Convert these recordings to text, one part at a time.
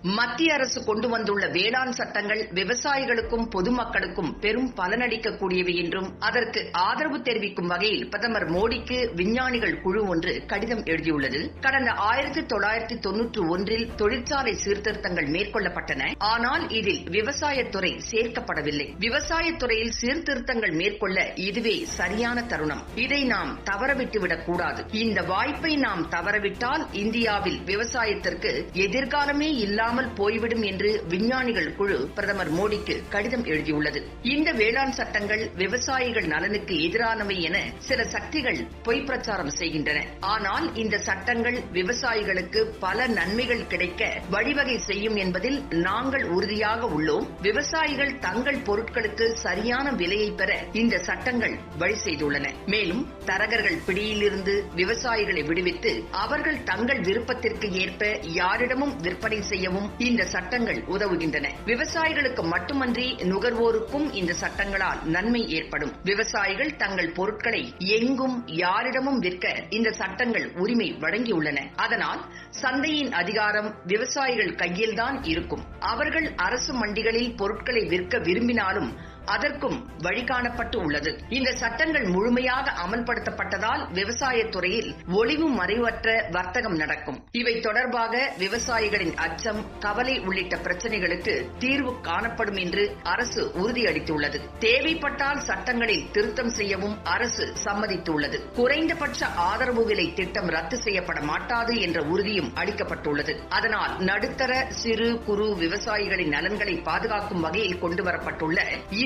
மத்திய அரசு கொண்டு வந்துள்ள வேளாண் சட்டங்கள் விவசாயிகளுக்கும் பொதுமக்களுக்கும் பெரும் பலனளிக்கக்கூடியவை என்றும் அதற்கு ஆதரவு தெரிவிக்கும் வகையில் பிரதமர் மோடிக்கு விஞ்ஞானிகள் குழு ஒன்று கடிதம் எழுதியுள்ளது. கடந்த 1991 தொழிற்சாலை சீர்திருத்தங்கள் மேற்கொள்ளப்பட்டன. ஆனால் இதில் விவசாயத்துறை சேர்க்கப்படவில்லை. விவசாயத்துறையில் சீர்திருத்தங்கள் மேற்கொள்ள இதுவே சரியான தருணம். இதை நாம் தவறவிட்டுவிடக் கூடாது. இந்த வாய்ப்பை நாம் தவறவிட்டால் இந்தியாவில் விவசாயத்திற்கு எதிர்காலமே இல்லாமல் போய்விடும் என்று விஞ்ஞானிகள் குழு பிரதமர் மோடிக்கு கடிதம் எழுதியுள்ளது. இந்த வேளாண் சட்டங்கள் விவசாயிகள் நலனுக்கு எதிரானவை என சில சக்திகள் பொய் பிரச்சாரம் செய்கின்றன. ஆனால் இந்த சட்டங்கள் விவசாயிகளுக்கு பல நன்மைகள் கிடைக்க வழிவகை செய்யும் என்பதில் நாங்கள் உறுதியாக உள்ளோம். விவசாயிகள் தங்கள் பொருட்களுக்கு சரியான விலையை பெற இந்த சட்டங்கள் வழி செய்துள்ளன. மேலும் தரகர்கள் பிடியிலிருந்து விவசாயிகளை விடுவித்து அவர்கள் தங்கள் விருப்பத்திற்கு ஏற்ப யாரிடமும் விற்பனை செய்யவும் இந்த சட்டங்கள் உதவுகின்றன. விவசாயிகளுக்கு மட்டுமன்றி நுகர்வோருக்கும் இந்த சட்டங்களால் நன்மை ஏற்படும். விவசாயிகள் தங்கள் பொருட்களை எங்கும் யாரிடமும் விற்க இந்த சட்டங்கள் உரிமை வழங்கியுள்ளன. அதனால் சந்தையின் அதிகாரம் விவசாயிகள் கையில்தான் இருக்கும். அவர்கள் அரசு மண்டிகளில் பொருட்களை விற்க விரும்பினாலும் அதற்கும் வழிகாணப்பட்டு உள்ளது. இந்த சட்டங்கள் முழுமையாக அமல்படுத்தப்பட்டதால் விவசாயத்துறையில் ஒளிவு மறைவற்ற வர்த்தகம் நடக்கும். இவை தொடர்பாக விவசாயிகளின் அச்சம், கவலை உள்ளிட்ட பிரச்சனைகளுக்கு தீர்வு காணப்படும் என்று அரசு உறுதியளித்துள்ளது. தேவைப்பட்டால் சட்டங்களில் திருத்தம் செய்யவும் அரசு சம்மதித்துள்ளது. குறைந்தபட்ச ஆதரவு விலை திட்டம் ரத்து செய்யப்பட மாட்டாது என்ற உறுதியும் அளிக்கப்பட்டுள்ளது. அதனால் நடுத்தர சிறு குறு விவசாயிகளின் நலன்களை பாதுகாக்கும் வகையில் கொண்டுவரப்பட்டுள்ள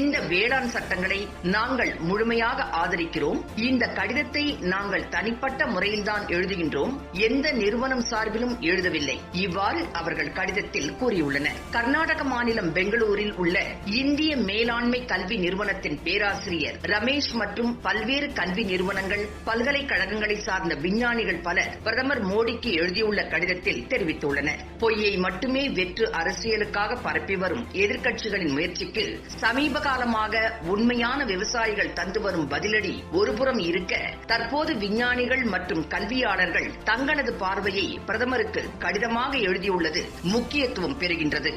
இந்த வேளாண் சட்டங்களை நாங்கள் முழுமையாக ஆதரிக்கிறோம். இந்த கடிதத்தை நாங்கள் தனிப்பட்ட முறையில்தான் எழுதுகின்றோம். எந்த நிறுவனம் சார்பிலும் எழுதவில்லை. இவ்வாறு அவர்கள் கடிதத்தில் கூறியுள்ளனர். கர்நாடக மாநிலம் பெங்களூரில் உள்ள இந்திய மேலாண்மை கல்வி நிறுவனத்தின் பேராசிரியர் ரமேஷ் மற்றும் பல்வேறு கல்வி நிறுவனங்கள், பல்கலைக்கழகங்களை சார்ந்த விஞ்ஞானிகள் பலர் பிரதமர் மோடிக்கு எழுதியுள்ள கடிதத்தில் தெரிவித்துள்ளனர். பொய்யை மட்டுமே வெற்று அரசியலுக்காக பரப்பி வரும் எதிர்க்கட்சிகளின் முயற்சிக்கு சமீப காலமாக உண்மையான விவசாயிகள் தந்து வரும் பதிலடி ஒருபுறம் இருக்க, தற்போது விஞ்ஞானிகள் மற்றும் கல்வியாளர்கள் தங்களது பார்வையை பிரதமருக்கு கடிதமாக எழுதியுள்ளது முக்கியத்துவம் பெறுகின்றது.